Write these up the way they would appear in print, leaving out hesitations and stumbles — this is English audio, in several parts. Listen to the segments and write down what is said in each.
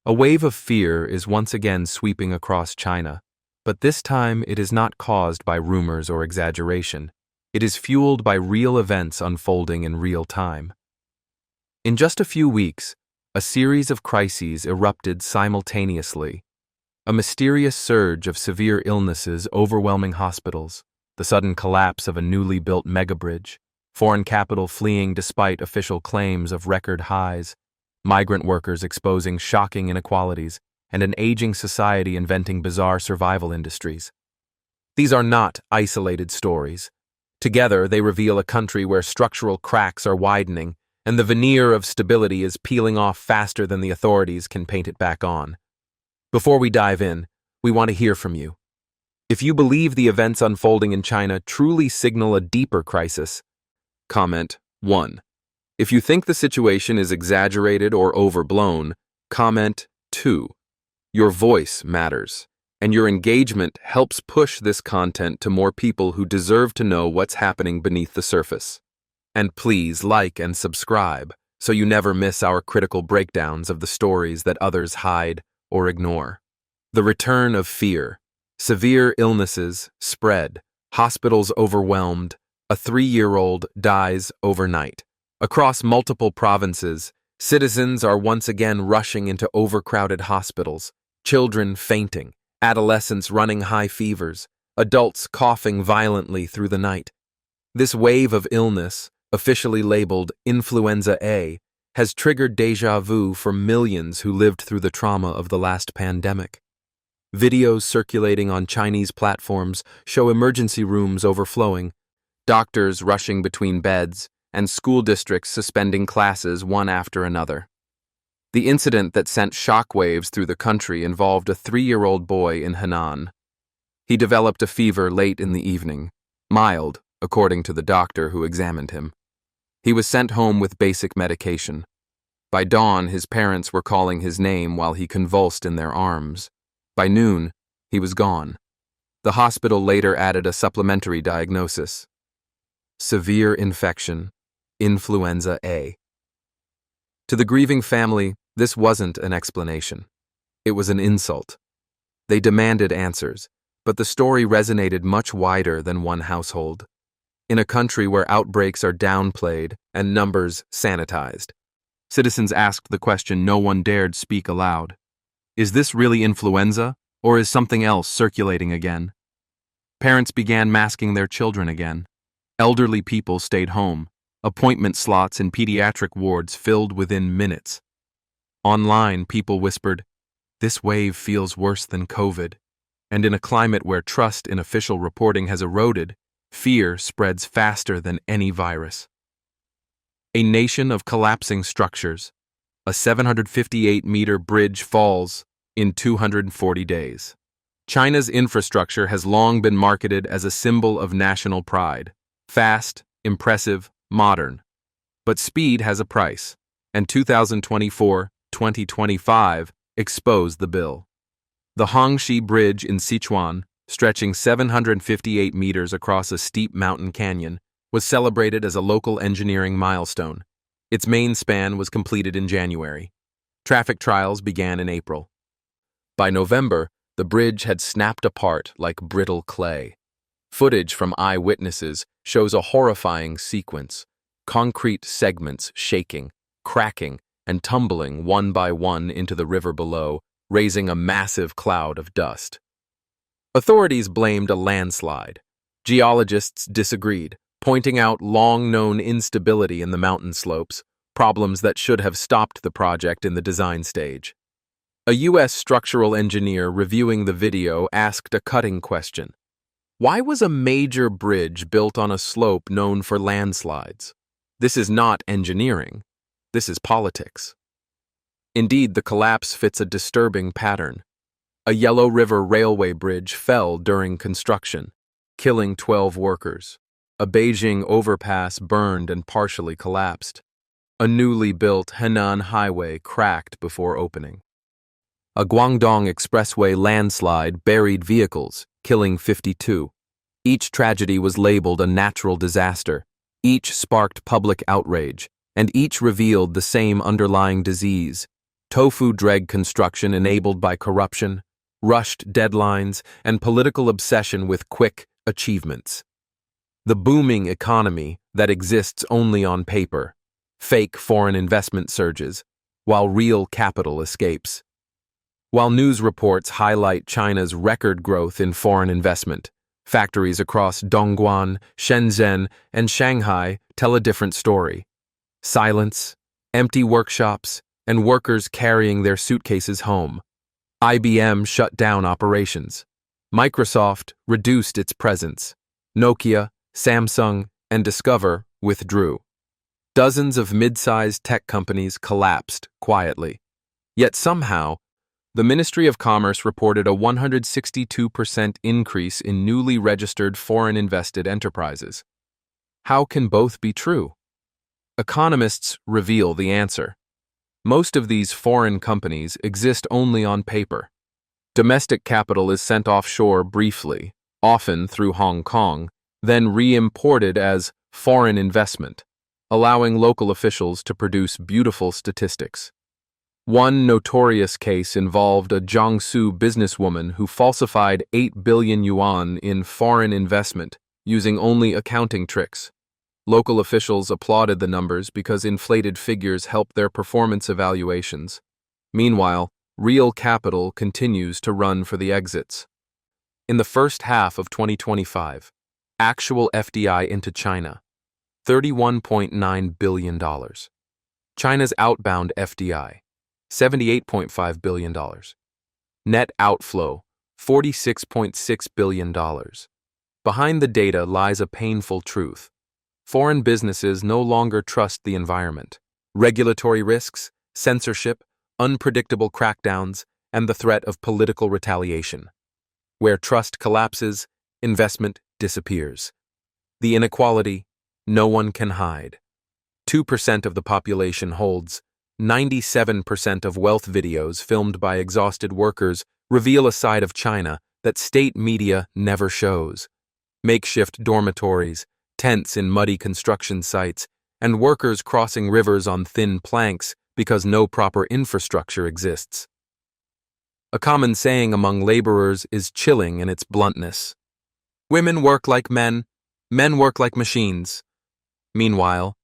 A wave of fear is once again sweeping across China, but this time it is not caused by rumors or exaggeration. It is fueled by real events unfolding in real time. In just a few weeks, a series of crises erupted simultaneously. A mysterious surge of severe illnesses overwhelming hospitals, the sudden collapse of a newly built megabridge, foreign capital fleeing despite official claims of record highs, migrant workers exposing shocking inequalities, and an aging society inventing bizarre survival industries. These are not isolated stories. Together, they reveal a country where structural cracks are widening, and the veneer of stability is peeling off faster than the authorities can paint it back on. Before we dive in, we want to hear from you. If you believe the events unfolding in China truly signal a deeper crisis, comment 1. If you think the situation is exaggerated or overblown, comment 2. Your voice matters, and your engagement helps push this content to more people who deserve to know what's happening beneath the surface. And please like and subscribe so you never miss our critical breakdowns of the stories that others hide or ignore. The return of fear. Severe illnesses spread, hospitals overwhelmed, a 3-year-old dies overnight. Across multiple provinces, citizens are once again rushing into overcrowded hospitals, children fainting, adolescents running high fevers, adults coughing violently through the night. This wave of illness, officially labeled Influenza A, has triggered déjà vu for millions who lived through the trauma of the last pandemic. Videos circulating on Chinese platforms show emergency rooms overflowing, doctors rushing between beds, and school districts suspending classes one after another. The incident that sent shockwaves through the country involved a 3-year-old boy in Henan. He developed a fever late in the evening, mild, according to the doctor who examined him. He was sent home with basic medication. By dawn, his parents were calling his name while he convulsed in their arms. By noon, he was gone. The hospital later added a supplementary diagnosis: severe infection, Influenza A. To the grieving family, this wasn't an explanation. It was an insult. They demanded answers, but the story resonated much wider than one household. In a country where outbreaks are downplayed and numbers sanitized, citizens asked the question no one dared speak aloud. Is this really influenza, or is something else circulating again? Parents began masking their children again. Elderly people stayed home. Appointment slots in pediatric wards filled within minutes. Online, people whispered, "This wave feels worse than COVID." And in a climate where trust in official reporting has eroded, fear spreads faster than any virus. A nation of collapsing structures. A 758-meter bridge falls in 240 days. China's infrastructure has long been marketed as a symbol of national pride. Fast, impressive, modern. But speed has a price, and 2024-2025 exposed the bill. The Hongxi Bridge in Sichuan, stretching 758 meters across a steep mountain canyon, was celebrated as a local engineering milestone. Its main span was completed in January. Traffic trials began in April. By November, the bridge had snapped apart like brittle clay. Footage from eyewitnesses shows a horrifying sequence: concrete segments shaking, cracking, and tumbling one by one into the river below, raising a massive cloud of dust. Authorities blamed a landslide. Geologists disagreed, pointing out long-known instability in the mountain slopes, problems that should have stopped the project in the design stage. A U.S. structural engineer reviewing the video asked a cutting question: why was a major bridge built on a slope known for landslides? This is not engineering. This is politics. Indeed, the collapse fits a disturbing pattern. A Yellow River Railway bridge fell during construction, killing 12 workers. A Beijing overpass burned and partially collapsed. A newly built Henan highway cracked before opening. A Guangdong expressway landslide buried vehicles, killing 52. Each tragedy was labeled a natural disaster. Each sparked public outrage, and each revealed the same underlying disease: tofu-dreg construction enabled by corruption, rushed deadlines, and political obsession with quick achievements. The booming economy that exists only on paper, fake foreign investment surges, while real capital escapes. While news reports highlight China's record growth in foreign investment, factories across Dongguan, Shenzhen, and Shanghai tell a different story. Silence, empty workshops, and workers carrying their suitcases home. IBM shut down operations. Microsoft reduced its presence. Nokia, Samsung, and Discover withdrew. Dozens of mid-sized tech companies collapsed quietly. Yet somehow, the Ministry of Commerce reported a 162% increase in newly registered foreign invested enterprises. How can both be true? Economists reveal the answer. Most of these foreign companies exist only on paper. Domestic capital is sent offshore briefly, often through Hong Kong, then re-imported as foreign investment, allowing local officials to produce beautiful statistics. One notorious case involved a Jiangsu businesswoman who falsified 8 billion yuan in foreign investment using only accounting tricks. Local officials applauded the numbers because inflated figures helped their performance evaluations. Meanwhile, real capital continues to run for the exits. In the first half of 2025, actual FDI into China, $31.9 billion. China's outbound FDI, $78.5 billion. Net outflow, $46.6 billion. Behind the data lies a painful truth. Foreign businesses no longer trust the environment. Regulatory risks, censorship, unpredictable crackdowns, and the threat of political retaliation. Where trust collapses, investment disappears. The inequality, no one can hide. 2% of the population holds 97% of wealth. Videos filmed by exhausted workers reveal a side of China that state media never shows. Makeshift dormitories, tents in muddy construction sites, and workers crossing rivers on thin planks because no proper infrastructure exists. A common saying among laborers is chilling in its bluntness. Women work like men work like machines. Meanwhile,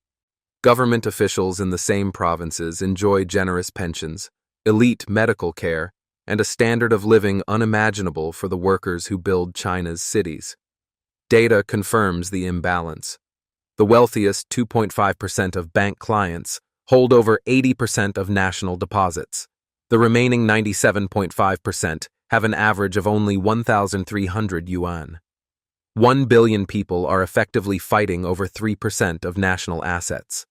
government officials in the same provinces enjoy generous pensions, elite medical care, and a standard of living unimaginable for the workers who build China's cities. Data confirms the imbalance. The wealthiest 2.5% of bank clients hold over 80% of national deposits. The remaining 97.5% have an average of only 1,300 yuan. 1 billion people are effectively fighting over 3% of national assets.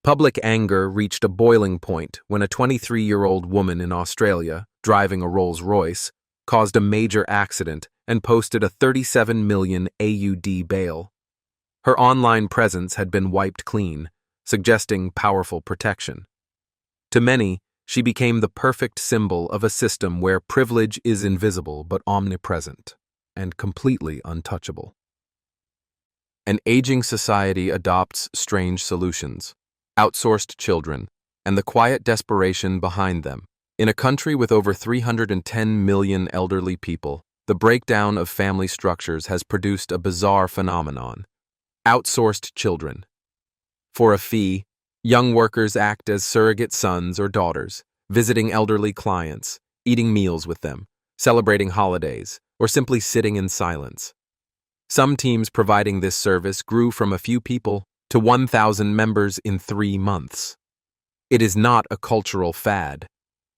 Public anger reached a boiling point when a 23-year-old woman in Australia, driving a Rolls-Royce, caused a major accident and posted a 37 million AUD bail. Her online presence had been wiped clean, suggesting powerful protection. To many, she became the perfect symbol of a system where privilege is invisible but omnipresent and completely untouchable. An aging society adopts strange solutions, outsourced children, and the quiet desperation behind them. In a country with over 310 million elderly people, the breakdown of family structures has produced a bizarre phenomenon: outsourced children. For a fee, young workers act as surrogate sons or daughters, visiting elderly clients, eating meals with them, celebrating holidays, or simply sitting in silence. Some teams providing this service grew from a few people to 1,000 members in 3 months. It is not a cultural fad.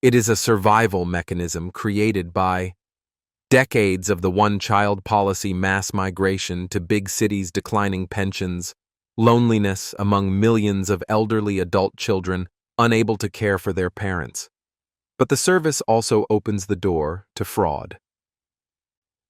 It is a survival mechanism created by decades of the one-child policy, mass migration to big cities, declining pensions, loneliness among millions of elderly adult children unable to care for their parents. But the service also opens the door to fraud.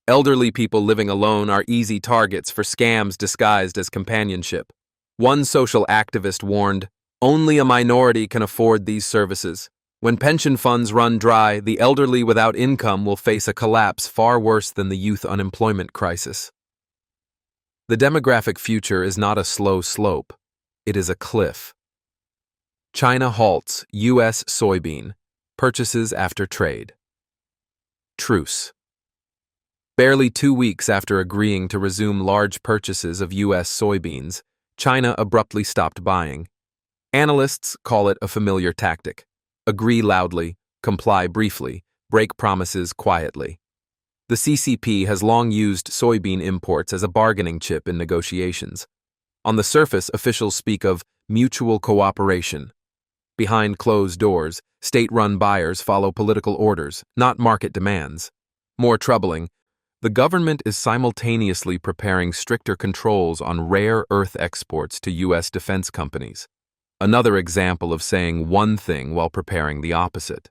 Elderly people living alone are easy targets for scams disguised as companionship. One social activist warned, "Only a minority can afford these services. When pension funds run dry, the elderly without income will face a collapse far worse than the youth unemployment crisis." The demographic future is not a slow slope, it is a cliff. China halts U.S. soybean Purchases after trade. Truce. Barely 2 weeks after agreeing to resume large purchases of U.S. soybeans, China abruptly stopped buying. Analysts call it a familiar tactic: agree loudly, comply briefly, break promises quietly. The CCP has long used soybean imports as a bargaining chip in negotiations. On the surface, officials speak of mutual cooperation. Behind closed doors, state-run buyers follow political orders, not market demands. More troubling, the government is simultaneously preparing stricter controls on rare earth exports to U.S. defense companies. Another example of saying one thing while preparing the opposite.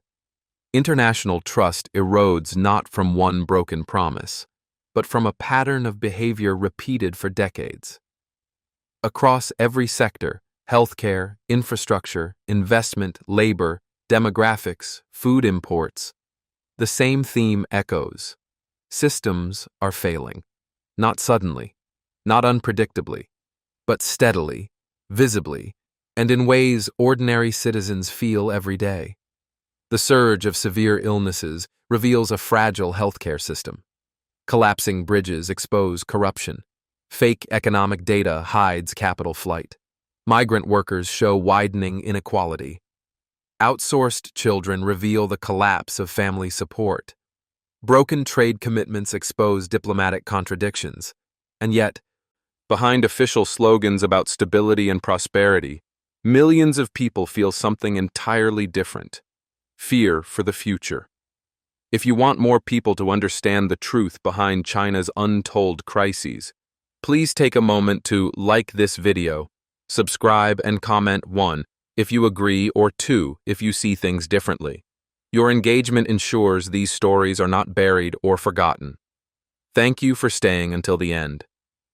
International trust erodes not from one broken promise, but from a pattern of behavior repeated for decades. Across every sector, healthcare, infrastructure, investment, labor, demographics, food imports, the same theme echoes. Systems are failing. Not suddenly, not unpredictably, but steadily, visibly, and in ways ordinary citizens feel every day. The surge of severe illnesses reveals a fragile healthcare system. Collapsing bridges expose corruption. Fake economic data hides capital flight. Migrant workers show widening inequality. Outsourced children reveal the collapse of family support. Broken trade commitments expose diplomatic contradictions. And yet, behind official slogans about stability and prosperity, millions of people feel something entirely different: fear for the future. If you want more people to understand the truth behind China's untold crises, please take a moment to like this video, subscribe, and comment 1 if you agree or 2 if you see things differently. Your engagement ensures these stories are not buried or forgotten. Thank you for staying until the end.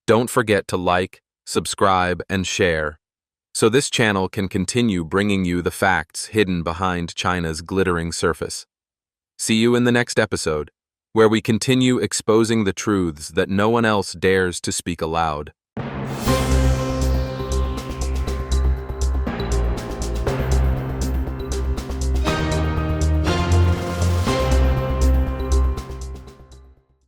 Don't forget to like, subscribe, and share, so this channel can continue bringing you the facts hidden behind China's glittering surface. See you in the next episode, where we continue exposing the truths that no one else dares to speak aloud.